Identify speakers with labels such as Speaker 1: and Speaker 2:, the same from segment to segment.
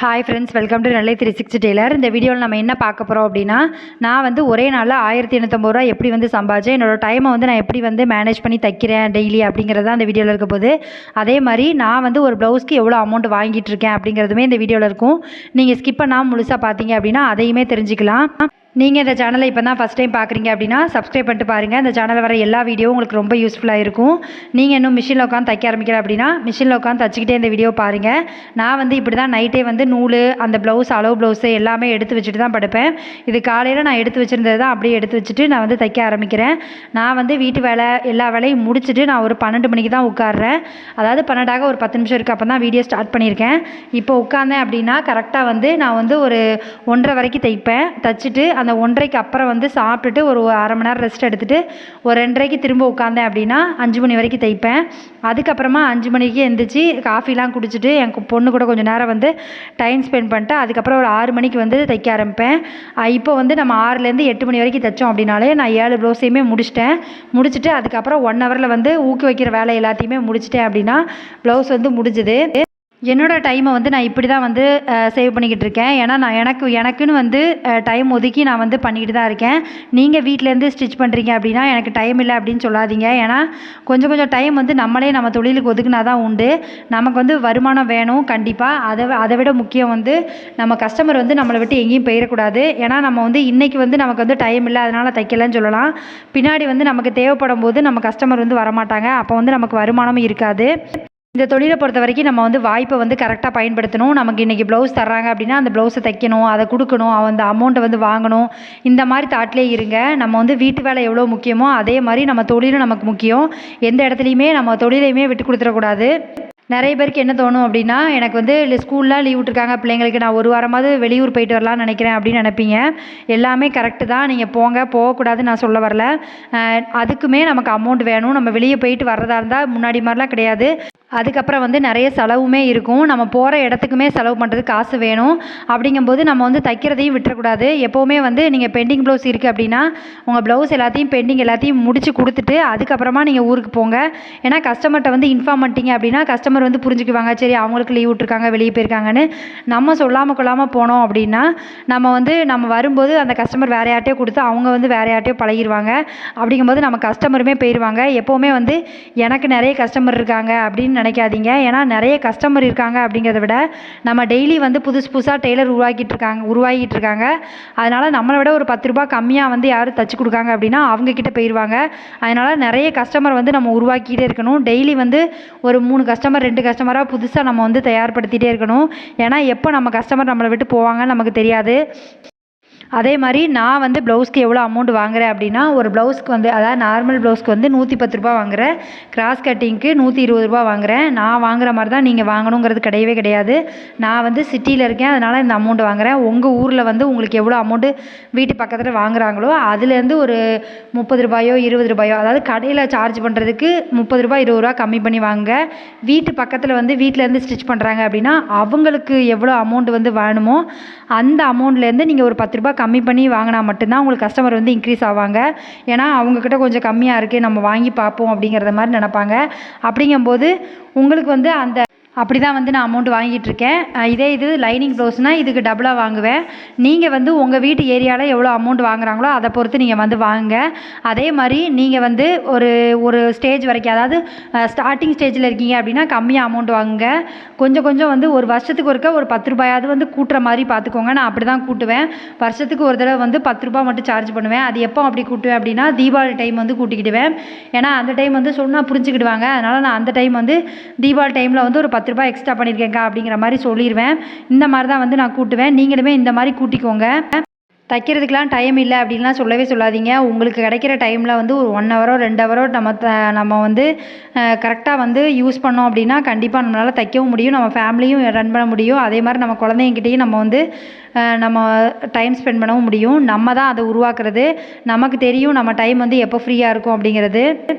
Speaker 1: Hi friends, welcome to Nellai 360 tailor. இந்த வீடியோவில் நம்ம என்ன பார்க்க போகிறோம் அப்படின்னா, நான் வந்து ஒரே நாளில் 1850 ரூபா எப்படி வந்து சம்பாதிச்சேன், என்னோட டைமை வந்து நான் எப்படி வந்து மேனேஜ் பண்ணி தைக்கிறேன் டெய்லி அப்படிங்கிறது தான் அந்த வீடியோவில் இருக்க போது. அதே மாதிரி நான் வந்து ஒரு ப்ளவுஸ்க்கு எவ்வளோ அமௌண்ட் வாங்கிட்டு இருக்கேன் அப்படிங்கிறதுமே இந்த வீடியோவில் இருக்கும். நீங்கள் ஸ்கிப் பண்ணாமல் முழுசாக பார்த்தீங்க அப்படின்னா அதையுமே தெரிஞ்சுக்கலாம். நீங்கள் இந்த சேனலை இப்போ தான் ஃபஸ்ட் டைம் பார்க்குறீங்க அப்படின்னா சப்ஸ்கிரைப் பண்ணிட்டு பாருங்கள். இந்த சேனலில் வர எல்லா வீடியோவும் உங்களுக்கு ரொம்ப யூஸ்ஃபுல்லாக இருக்கும். நீங்கள் இன்னும் மிஷினில் உட்காந்து தைக்க ஆரம்பிக்கிற அப்படின்னா மிஷினில் உட்காந்து தச்சிக்கிட்டே இந்த வீடியோ பாருங்கள். நான் வந்து இப்படி தான் நைட்டே வந்து நூல், அந்த ப்ளவுஸ், அளவு ப்ளவுஸு எல்லாமே எடுத்து வச்சுட்டு தான் படுப்பேன். இது காலையில் நான் எடுத்து வச்சுருந்தது தான் அப்படியே எடுத்து வச்சுட்டு நான் வந்து தைக்க ஆரம்பிக்கிறேன். நான் வந்து வீட்டு வேலை எல்லா வேலையும் முடிச்சுட்டு நான் ஒரு 12 மணிக்கு தான் உட்காடுறேன். அதாவது 12 ஒரு 10 நிமிஷம் இருக்குது, அப்போ தான் வீடியோ ஸ்டார்ட் பண்ணியிருக்கேன். இப்போ உட்காந்தேன் அப்படின்னா கரெக்டாக வந்து நான் வந்து ஒரு 1:30 வரைக்கும் தைப்பேன். தைச்சிட்டு அந்த 1:30க்கு அப்புறம் வந்து சாப்பிட்டுட்டு ஒரு அரை மணி நேரம் ரெஸ்ட் எடுத்துகிட்டு ஒரு 2:30க்கு திரும்ப உட்காந்தேன் அப்படின்னா 5 மணி வரைக்கும் தைப்பேன். அதுக்கப்புறமா 5 மணிக்கு எழுந்திரிச்சு காஃபிலாம் குடிச்சிட்டு என் பொண்ணு கூட கொஞ்சம் நேரம் வந்து டைம் ஸ்பெண்ட் பண்ணிட்டு அதுக்கப்புறம் ஒரு 6 மணிக்கு வந்து தைக்க ஆரம்பிப்பேன். இப்போ வந்து நம்ம 6லேருந்து 8 மணி வரைக்கும் தைச்சோம் அப்படின்னாலே நான் 7 ப்ளவுஸையுமே முடிச்சுட்டு அதுக்கப்புறம் 1 ஹவரில் வந்து ஊக்கி வைக்கிற வேலை எல்லாத்தையுமே முடிச்சிட்டேன் அப்படின்னா ப்ளவுஸ் வந்து முடிஞ்சுது. என்னோடய டைமை வந்து நான் இப்படி தான் வந்து சேவ் பண்ணிக்கிட்டு இருக்கேன். ஏன்னா நான் எனக்குன்னு வந்து டைம் ஒதுக்கி நான் வந்து பண்ணிக்கிட்டு தான் இருக்கேன். நீங்கள் வீட்டிலேருந்து ஸ்டிச் பண்ணுறீங்க அப்படின்னா எனக்கு டைம் இல்லை அப்படின்னு சொல்லாதீங்க. ஏன்னா கொஞ்சம் டைம் வந்து நம்ம தொழிலுக்கு ஒதுக்குனா தான் உண்டு. நமக்கு வந்து வருமானம் வேணும் கண்டிப்பாக. அதை விட முக்கியம் வந்து நம்ம கஸ்டமர் வந்து நம்மளை விட்டு எங்கேயும் போயிடக்கூடாது. ஏன்னா நம்ம வந்து இன்றைக்கி வந்து நமக்கு வந்து டைம் இல்லை அதனால் தைக்கலன்னு சொல்லலாம். பின்னாடி வந்து நமக்கு தேவைப்படும் போது நம்ம கஸ்டமர் வந்து வரமாட்டாங்க. அப்போ வந்து நமக்கு வருமானமும் இருக்காது. இந்த தொழிலை பொறுத்த வரைக்கும் நம்ம வந்து வாய்ப்பை வந்து கரெக்டாக பயன்படுத்தணும். நமக்கு இன்றைக்கி ப்ளவுஸ் தர்றாங்க அப்படின்னா அந்த ப்ளவுஸை தைக்கணும், அதை கொடுக்கணும், அந்த அமௌண்ட்டை வந்து வாங்கணும். இந்த மாதிரி தாட்லேயே இருங்க. நம்ம வந்து வீட்டு வேலை எவ்வளோ முக்கியமோ அதே மாதிரி நம்ம தொழிலும் நமக்கு முக்கியம். எந்த இடத்துலையுமே நம்ம தொழிலையுமே விட்டு கொடுத்துடக்கூடாது. நிறைய பேருக்கு என்ன தோணும் அப்படின்னா, எனக்கு வந்து ஸ்கூல்லாம் லீவ் விட்டுருக்காங்க பிள்ளைங்களுக்கு, நான் ஒரு வாரமாவது வெளியூர் போயிட்டு வரலான்னு நினைக்கிறேன் அப்படின்னு நினைப்பீங்க. எல்லாமே கரெக்டு தான். நீங்கள் போகக்கூடாதுன்னு நான் சொல்ல வரல. அதுக்குமே நமக்கு அமௌண்ட் வேணும். நம்ம வெளியே போயிட்டு வர்றதா இருந்தால் முன்னாடி மாதிரிலாம் கிடையாது. அதுக்கப்புறம் வந்து நிறைய செலவுமே இருக்கும். நம்ம போகிற இடத்துக்குமே செலவு பண்ணுறதுக்கு காசு வேணும். அப்படிங்கும்போது நம்ம வந்து தைக்கிறதையும் விட்டுறக்கூடாது. எப்போவுமே வந்து நீங்கள் பெண்டிங் ப்ளவுஸ் இருக்குது அப்படின்னா உங்கள் ப்ளவுஸ் எல்லாத்தையும் முடித்து கொடுத்துட்டு அதுக்கப்புறமா நீங்கள் ஊருக்கு போங்க. ஏன்னா கஸ்டமர்கிட்ட வந்து இன்ஃபார்ம் பண்ணிட்டீங்க அப்படின்னா கஸ்டமர் வந்து புரிஞ்சுக்குவாங்க. சரி, அவங்களுக்கு லீவ் விட்டுருக்காங்க, வெளியே போயிருக்காங்கன்னு. நம்ம சொல்லாமல் கொள்ளாமல் போனோம் அப்படின்னா நம்ம வரும்போது அந்த கஸ்டமர் வேறு யார்ட்டையோ கொடுத்து அவங்க வந்து வேறு யார்ட்டையோ பழகிடுவாங்க. அப்படிங்கும்போது நம்ம கஸ்டமருமே போயிடுவாங்க. எப்போவுமே வந்து எனக்கு நிறைய கஸ்டமர் இருக்காங்க அப்படின்னு நினைக்காதீங்க. ஏன்னா நிறைய கஸ்டமர் இருக்காங்க அப்படிங்கிறத விட நம்ம டெய்லி வந்து புதுசாக டெய்லர் உருவாகிட்டு இருக்காங்க. அதனால் நம்மளை விட ஒரு 10 ரூபாய் கம்மியாக வந்து யாரும் தச்சு கொடுக்காங்க அப்படின்னா அவங்கக்கிட்ட போயிடுவாங்க. அதனால் நிறைய கஸ்டமர் வந்து நம்ம உருவாக்கிட்டே இருக்கணும். டெய்லி வந்து ஒரு 3 கஸ்டமர் 2 கஸ்டமராக புதுசாக நம்ம வந்து தயார்படுத்திகிட்டே இருக்கணும். ஏன்னா எப்போ நம்ம கஸ்டமர் நம்மளை விட்டு போவாங்கன்னு நமக்கு தெரியாது. அதே மாதிரி நான் வந்து ப்ளவுஸ்க்கு எவ்வளோ அமௌண்ட் வாங்குகிறேன் அப்படின்னா, ஒரு ப்ளவுஸ்க்கு வந்து அதாவது நார்மல் ப்ளவுஸ்க்கு வந்து 110 ரூபா வாங்குகிறேன். கிராஸ் கட்டிங்க்கு 120 ரூபா வாங்குகிறேன். நான் வாங்குகிற மாதிரி தான் நீங்கள் வாங்கணுங்கிறது கிடையாது. நான் வந்து சிட்டியில் இருக்கேன், அதனால் இந்த அமௌண்ட் வாங்குகிறேன். உங்கள் ஊரில் வந்து உங்களுக்கு எவ்வளோ அமௌண்ட்டு வீட்டு பக்கத்தில் வாங்குகிறாங்களோ அதுலேருந்து ஒரு 30 ரூபாயோ 20 ரூபாயோ, அதாவது கடையில் சார்ஜ் பண்ணுறதுக்கு 30 ரூபா 20 ரூபா கம்மி பண்ணி வாங்க. வீட்டு பக்கத்தில் வந்து வீட்டிலேருந்து ஸ்டிச் பண்ணுறாங்க அப்படின்னா அவங்களுக்கு எவ்வளோ அமௌண்ட் வந்து வேணுமோ அந்த அமௌண்ட்லேருந்து நீங்கள் ஒரு 10 ரூபா கம்மி பண்ணி வாங்கினா மட்டும்தான் உங்களுக்கு கஸ்டமர் வந்து இன்க்ரீஸ் ஆவாங்க. ஏன்னா அவங்கக்கிட்ட கொஞ்சம் கம்மியாக இருக்குது, நம்ம வாங்கி பார்ப்போம் அப்படிங்கிறத மாதிரி நினைப்பாங்க. அப்படிங்கும்போது உங்களுக்கு வந்து அப்படி தான் வந்து நான் அமௌண்ட் வாங்கிட்டுருக்கேன். இது லைனிங் ப்ளவுஸ்னால் இதுக்கு டபுளாக வாங்குவேன். நீங்கள் வந்து உங்கள் வீட்டு ஏரியாவில் எவ்வளோ அமௌண்ட் வாங்குகிறாங்களோ அதை பொறுத்து நீங்கள் வந்து வாங்குங்க. அதே மாதிரி நீங்கள் வந்து ஒரு ஸ்டேஜ் வரைக்கும், அதாவது ஸ்டார்டிங் ஸ்டேஜில் இருக்கீங்க அப்படின்னா கம்மியாக அமௌண்ட் வாங்குங்க. கொஞ்சம் வந்து ஒரு வருஷத்துக்கு ஒருக்க ஒரு 10 ரூபாயாவது வந்து கூட்டுற மாதிரி பார்த்துக்கோங்க. நான் அப்படி தான் கூட்டுவேன். வருஷத்துக்கு ஒரு தடவை வந்து 10 ரூபா மட்டும் சார்ஜ் பண்ணுவேன். அது எப்போ அப்படி கூட்டுவேன் அப்படின்னா தீபாவளி டைம் வந்து கூட்டிக்கிடுவேன். ஏன்னா அந்த டைம் வந்து சொன்னால் புரிஞ்சுக்கிடுவாங்க. அதனால் நான் அந்த டைம் வந்து தீபாவளி டைமில் வந்து ஒரு 10 ரூபாய் எக்ஸ்ட்ரா பண்ணியிருக்கேங்க்கா அப்படிங்கிற மாதிரி சொல்லிடுவேன். இந்த மாதிரி தான் வந்து நான் கூட்டுவேன். நீங்களுமே இந்த மாதிரி கூட்டிக்கோங்க. தைக்கிறதுக்கெலாம் டைம் இல்லை அப்படின்லாம் சொல்லவே சொல்லாதீங்க. உங்களுக்கு கிடைக்கிற டைமில் வந்து ஒரு 1 ஹவரோ 2 ஹவரோ நம்ம வந்து கரெக்டாக வந்து யூஸ் பண்ணோம் அப்படின்னா கண்டிப்பாக நம்மளால் தைக்கவும் முடியும், நம்ம ஃபேமிலியும் ரன் பண்ண முடியும். அதே மாதிரி நம்ம குழந்தைங்கிட்டையும் நம்ம வந்து நம்ம டைம் ஸ்பெண்ட் பண்ணவும் முடியும். நம்ம தான் அதை உருவாக்குறது. நமக்கு தெரியும் நம்ம டைம் வந்து எப்போ ஃப்ரீயாக இருக்கும் அப்படிங்கிறது.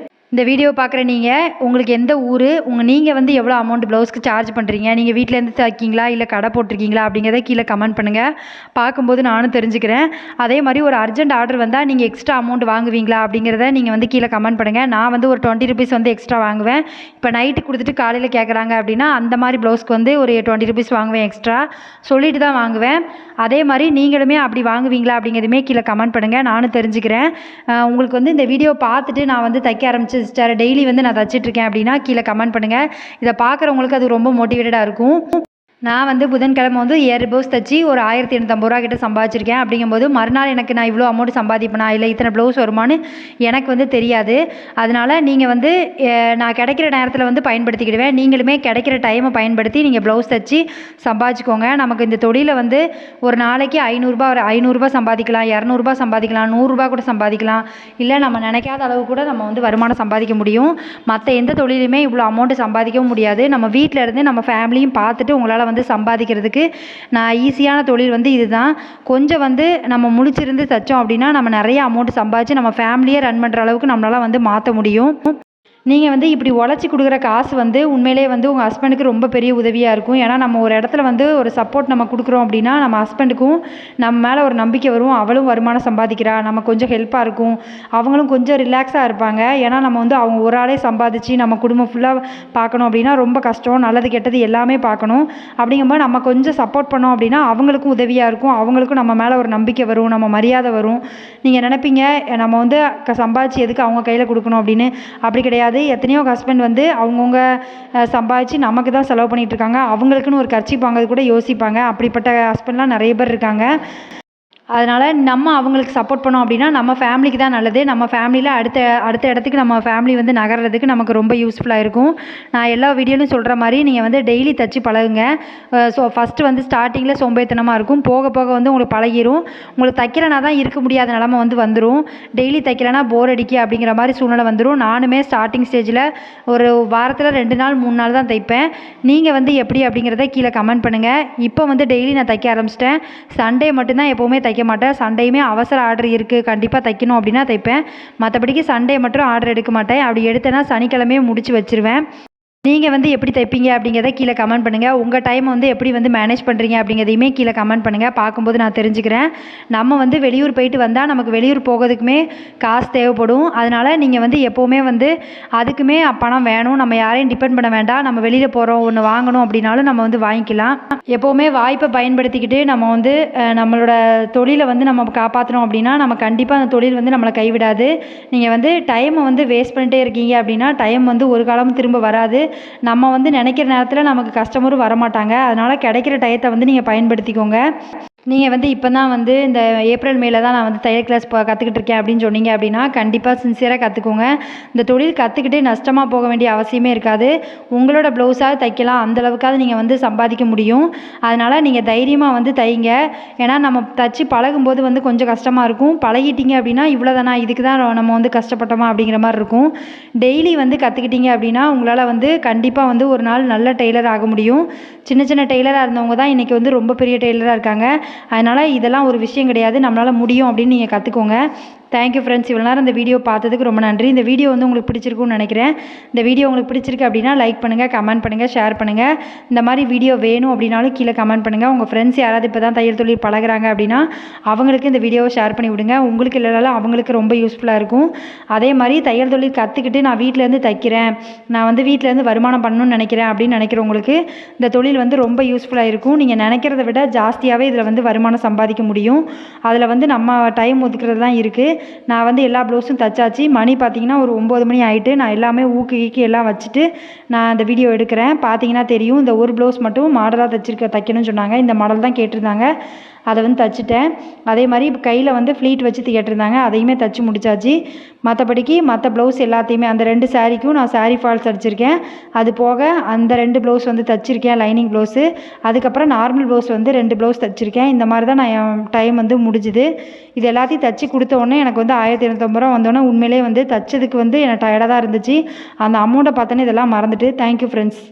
Speaker 1: இந்த வீடியோ பார்க்குற நீங்கள் உங்களுக்கு எந்த ஊர் நீங்கள் வந்து எவ்வளோ அமௌண்ட் ப்ளவுஸ்க்கு சார்ஜ் பண்ணுறீங்க, நீங்கள் வீட்டிலேருந்து தைக்கீங்களா இல்லை கடை போட்டிருக்கீங்களா அப்படிங்கிறத கீழே கமெண்ட் பண்ணுங்கள். பார்க்கும்போது நானும் தெரிஞ்சுக்கிறேன். அதே மாதிரி ஒரு அர்ஜென்ட் ஆர்டர் வந்தால் நீங்கள் எக்ஸ்ட்ரா அமௌண்ட் வாங்குவீங்களா அப்படிங்கிறத நீங்கள் வந்து கீழே கமெண்ட் பண்ணுங்கள். நான் வந்து ஒரு 20 ருபீஸ் வந்து எக்ஸ்ட்ரா வாங்குவேன். இப்போ நைட்டு கொடுத்துட்டு காலையில் கேட்குறாங்க அப்படின்னா அந்த மாதிரி ப்ளவுஸ்க்கு வந்து ஒரு 20 ருபீஸ் வாங்குவேன், எக்ஸ்ட்ரா சொல்லிட்டு தான் வாங்குவேன். அதே மாதிரி நீங்களுமே அப்படி வாங்குவீங்களா அப்படிங்கிறதுமே கீழே கமெண்ட் பண்ணுங்கள், நானும் தெரிஞ்சுக்கிறேன். உங்களுக்கு வந்து இந்த வீடியோ பார்த்துட்டு நான் வந்து தைக்க ஆரம்பிச்சு சிஸ்டர் டெய்லி வந்து நான் தச்சிட்ருக்கேன் அப்படின்னா கீழே கமெண்ட் பண்ணுங்கள். இதை பார்க்குறவங்களுக்கு அது ரொம்ப மோட்டிவேட்டடாக இருக்கும். நான் வந்து புதன்கிழமை வந்து 7 ப்ளவுஸ் தைச்சி ஒரு 1850 ரூபா கிட்ட சம்பாதிச்சிருக்கேன். அப்படிங்கும்போது மறுநாள் எனக்கு நான் இவ்வளோ அமௌண்ட் சம்பாதிப்பேனா இல்லை இத்தனை ப்ளவுஸ் வருமானு எனக்கு வந்து தெரியாது. அதனால் நீங்கள் வந்து நான் கிடைக்கிற நேரத்தில் வந்து பயன்படுத்திக்கிடுவேன். நீங்களுமே கிடைக்கிற டைமை பயன்படுத்தி நீங்கள் ப்ளவுஸ் தைச்சி சம்பாதிச்சுக்கோங்க. நமக்கு இந்த தொழிலை வந்து ஒரு நாளைக்கு 500 சம்பாதிக்கலாம், 200 சம்பாதிக்கலாம், 100 கூட சம்பாதிக்கலாம். இல்லை நம்ம நினைக்காத அளவு கூட நம்ம வந்து வருமானம் சம்பாதிக்க முடியும். மற்ற எந்த தொழிலுமே இவ்வளோ அமௌண்ட்டு சம்பாதிக்கவும் முடியாது. நம்ம வீட்டில் இருந்து நம்ம ஃபேமிலியும் பார்த்துட்டு உங்களால் வந்து சம்பாதிக்கிறதுக்கு நான் ஈஸியான தொழில் வந்து இதுதான். கொஞ்சம் வந்து நம்ம முழிச்சிருந்து தைச்சோம் அப்படின்னா நம்ம நிறைய அமௌண்ட் சம்பாதிச்சு நம்ம ஃபேமிலியே ரன் பண்ணுற அளவுக்கு நம்மளால் வந்து மாற்ற முடியும். நீங்கள் வந்து இப்படி உழைச்சி கொடுக்குற காசு வந்து உண்மையிலே வந்து உங்கள் ஹஸ்பண்டுக்கு ரொம்ப பெரிய உதவியாக இருக்கும். ஏன்னா நம்ம ஒரு இடத்துல வந்து ஒரு சப்போர்ட் நம்ம கொடுக்குறோம் அப்படின்னா நம்ம ஹஸ்பண்டுக்கும் நம்ம மேலே ஒரு நம்பிக்கை வரும். அவளும் வருமானம் சம்பாதிக்கிறா, நம்ம கொஞ்சம் ஹெல்ப்பாக இருக்கும், அவங்களும் கொஞ்சம் ரிலாக்ஸாக இருப்பாங்க. ஏன்னா நம்ம வந்து அவங்க ஒரு ஆளே சம்பாதிச்சு நம்ம குடும்பம் ஃபுல்லாக பார்க்கணும் அப்படின்னா ரொம்ப கஷ்டம். நல்லது கெட்டது எல்லாமே பார்க்கணும். அப்படிங்கும்போது நம்ம கொஞ்சம் சப்போர்ட் பண்ணோம் அப்படின்னா அவங்களுக்கும் உதவியாக இருக்கும், அவங்களுக்கும் நம்ம மேலே ஒரு நம்பிக்கை வரும், நம்ம மரியாதை வரும். நீங்கள் நினைப்பீங்க நம்ம வந்து சம்பாதிச்சு எதுக்கு அவங்க கையில் கொடுக்கணும் அப்படின்னு. அப்படி கிடையாது. எத்தனையோ ஹஸ்பண்ட் வந்து அவங்கவுங்க சம்பாதிச்சு நமக்கு தான் செலவு பண்ணிகிட்டு இருக்காங்க. அவங்களுக்குன்னு ஒரு கர்ச்சீப் வாங்குறது கூட யோசிப்பாங்க. அப்படிப்பட்ட ஹஸ்பண்ட்லாம் நிறைய பேர் இருக்காங்க. அதனால் நம்ம அவங்களுக்கு சப்போர்ட் பண்ணோம் அப்படின்னா நம்ம ஃபேமிலிக்கு தான் நல்லது. நம்ம ஃபேமிலியில் அடுத்த இடத்துக்கு நம்ம ஃபேமிலி வந்து நகர்றதுக்கு நமக்கு ரொம்ப யூஸ்ஃபுல்லாக இருக்கும். நான் எல்லா வீடியோலையும் சொல்கிற மாதிரி நீங்கள் வந்து டெய்லி தைச்சி பழகுங்க. ஃபஸ்ட்டு வந்து ஸ்டார்டிங்கில் சோம்பேறித்தனமாக இருக்கும், போக போக வந்து உங்களுக்கு பழகிரும். உங்களுக்கு தைக்கிறனா தான் இருக்க முடியாத நிலமை வந்து வந்துடும். டெய்லி தைக்கிறனா போர் அடிக்க அப்படிங்கிற மாதிரி சூழ்நிலை வந்துடும். நானுமே ஸ்டார்டிங் ஸ்டேஜில் ஒரு வாரத்தில் 2 நாள் 3 நாள் தான் தைப்பேன். நீங்கள் வந்து எப்படி அப்படிங்கிறத கீழே கமெண்ட் பண்ணுங்கள். இப்போ வந்து டெய்லி நான் தைக்க ஆரம்பிச்சிட்டேன். சண்டே மட்டும்தான் எப்போவுமே தைக்க மாட்டேன். சண்டேயுமே அவசர ஆர்டர் இருக்குது, கண்டிப்பாக தைக்கணும் அப்படின்னா தைப்பேன். மற்றபடிக்கு சண்டே மட்டும் ஆர்டர் எடுக்க மாட்டேன். அப்படி எடுத்தேன்னா சனிக்கிழமையே முடிச்சு வச்சுருவேன். நீங்கள் வந்து எப்படி தைப்பீங்க அப்படிங்கிறத கீழே கமெண்ட் பண்ணுங்கள். உங்கள் டைமை வந்து எப்படி வந்து மேனேஜ் பண்ணுறீங்க அப்படிங்கிறதையுமே கீழே கமெண்ட் பண்ணுங்கள். பார்க்கும்போது நான் தெரிஞ்சுக்கிறேன். நம்ம வந்து வெளியூர் போயிட்டு வந்தால் நமக்கு வெளியூர் போகிறதுக்குமே காசு தேவைப்படும். அதனால் நீங்கள் வந்து எப்போவுமே வந்து அதுக்குமே பணம் வேணும். நம்ம யாரையும் டிபெண்ட் பண்ண வேண்டாம். நம்ம வெளியில் போகிறோம் ஒன்று வாங்கணும் அப்படின்னாலும் நம்ம வந்து வாங்கிக்கலாம். எப்போவுமே வாய்ப்பை பயன்படுத்திக்கிட்டு நம்ம வந்து நம்மளோட தொழிலை வந்து நம்ம காப்பாற்றணும் அப்படின்னா நம்ம கண்டிப்பாக அந்த தொழில் வந்து நம்மளை கைவிடாது. நீங்கள் வந்து டைமை வந்து வேஸ்ட் பண்ணிட்டே இருக்கீங்க அப்படின்னா டைம் வந்து ஒரு காலமும் திரும்ப வராது. நம்ம வந்து நினைக்கிற நேரத்தில் நமக்கு கஸ்டமரும் வரமாட்டாங்க. அதனால் கிடைக்கிற டயத்தை வந்து நீங்கள் பயன்படுத்திக்கோங்க. நீங்கள் வந்து இப்போ தான் வந்து இந்த ஏப்ரல் மேல தான் நான் வந்து தையல் கிளாஸ் கற்றுக்கிட்டு இருக்கேன் அப்படின்னு சொன்னீங்க அப்படின்னா கண்டிப்பாக சின்சியராக கற்றுக்கோங்க. இந்த தொழில் கற்றுக்கிட்டு நஷ்டமாக போக வேண்டிய அவசியமே இருக்காது. உங்களோட ப்ளவுஸாக தைக்கலாம், அந்தளவுக்காவது நீங்கள் வந்து சம்பாதிக்க முடியும். அதனால் நீங்கள் தைரியமாக வந்து தைங்க. ஏன்னா நம்ம தச்சு பழகும்போது வந்து கொஞ்சம் கஷ்டமாக இருக்கும். பழகிட்டீங்க அப்படின்னா இவ்வளோதானா, இதுக்கு தான் நம்ம வந்து கஷ்டப்பட்டோமா அப்படிங்கிற மாதிரி இருக்கும். டெய்லி வந்து கற்றுக்கிட்டீங்க அப்படின்னா உங்களால் வந்து கண்டிப்பாக வந்து ஒரு நாள் நல்ல டெய்லர் ஆக முடியும். சின்ன சின்ன டெய்லராக இருந்தவங்க தான் இன்றைக்கி வந்து ரொம்ப பெரிய டெய்லராக இருக்காங்க. அதனால் இதெல்லாம் ஒரு விஷயம் கிடையாது, நம்மளால் முடியும் அப்படின்னு நீங்கள் கற்றுக்கோங்க. Thank you friends. இவ்வளோ நேரம் இந்த வீடியோ பார்த்ததுக்கு ரொம்ப நன்றி. இந்த வீடியோ வந்து உங்களுக்கு பிடிச்சிருக்குன்னு நினைக்கிறேன். இந்த வீடியோ உங்களுக்கு பிடிச்சிருக்கு அப்படின்னா லைக் பண்ணுங்கள், கமெண்ட் பண்ணுங்கள், ஷேர் பண்ணுங்கள். இந்த மாதிரி வீடியோ வேணும் அப்படின்னாலும் கீழே கமெண்ட் பண்ணுங்கள். உங்கள் ஃப்ரெண்ட்ஸ் யாராவது இப்போ தான் தையல் தொழில் பழகுறாங்க அப்படின்னா அவங்களுக்கு இந்த வீடியோவை ஷேர் பண்ணி விடுங்க. உங்களுக்கு இல்லைனாலும் அவங்களுக்கு ரொம்ப யூஸ்ஃபுல்லாக இருக்கும். அதே மாதிரி தையல் தொழில் கற்றுக்கிட்டு நான் வீட்டிலேருந்து தைக்கிறேன், நான் வந்து வீட்டிலேருந்து வருமானம் பண்ணணும்னு நினைக்கிறேன் அப்படின்னு நினைக்கிறவங்களுக்கு இந்த தொழில் வந்து ரொம்ப யூஸ்ஃபுல்லாக இருக்கும். நீங்கள் நினைக்கிறத விட ஜாஸ்தியாகவே இதில் வந்து வருமானம் சம்பாதிக்க முடியும். அதில் வந்து நம்ம டைம் ஒதுக்கிறது தான் இருக்குது. நான் வந்து எல்லா ப்ளவுஸும் தைச்சாச்சு. மணி பார்த்திங்கன்னா ஒரு 9 மணி ஆகிட்டு. நான் எல்லாமே ஊக்கி எல்லாம் வச்சுட்டு நான் இந்த வீடியோ எடுக்கிறேன். பார்த்தீங்கன்னா தெரியும். இந்த ஒரு ப்ளவுஸ் மட்டும் மாடலாக தைக்கணும்னு சொன்னாங்க. இந்த மாடல் தான் கேட்டிருந்தாங்க, அதை வந்து தைச்சிட்டேன். அதே மாதிரி இப்போ கையில் வந்து ஃப்ளீட் வச்சு கேட்டிருந்தாங்க, அதையுமே தைச்சி முடிச்சாச்சு. மற்றபடிக்கு மற்ற ப்ளவுஸ் எல்லாத்தையுமே அந்த 2 சாரீக்கும் நான் சாரீ ஃபால்ஸ் அடிச்சிருக்கேன். அது போக அந்த 2 ப்ளவுஸ் வந்து தைச்சிருக்கேன், லைனிங் ப்ளவுஸு. அதுக்கப்புறம் நார்மல் ப்ளவுஸ் வந்து 2 ப்ளவுஸ் தைச்சிருக்கேன். இந்த மாதிரி தான் நான் என் டைம் வந்து முடிஞ்சுது. இது எல்லாத்தையும் தைச்சி கொடுத்த உடனே எனக்கு வந்து 1250 ரூபா வந்தோடனே உண்மையிலே வந்து தைச்சதுக்கு வந்து எனக்கு டயர்டாக தான் இருந்துச்சு. அந்த அமௌண்ட்டை பார்த்தோன்னே இதெல்லாம் மறந்துட்டு. Thank you friends.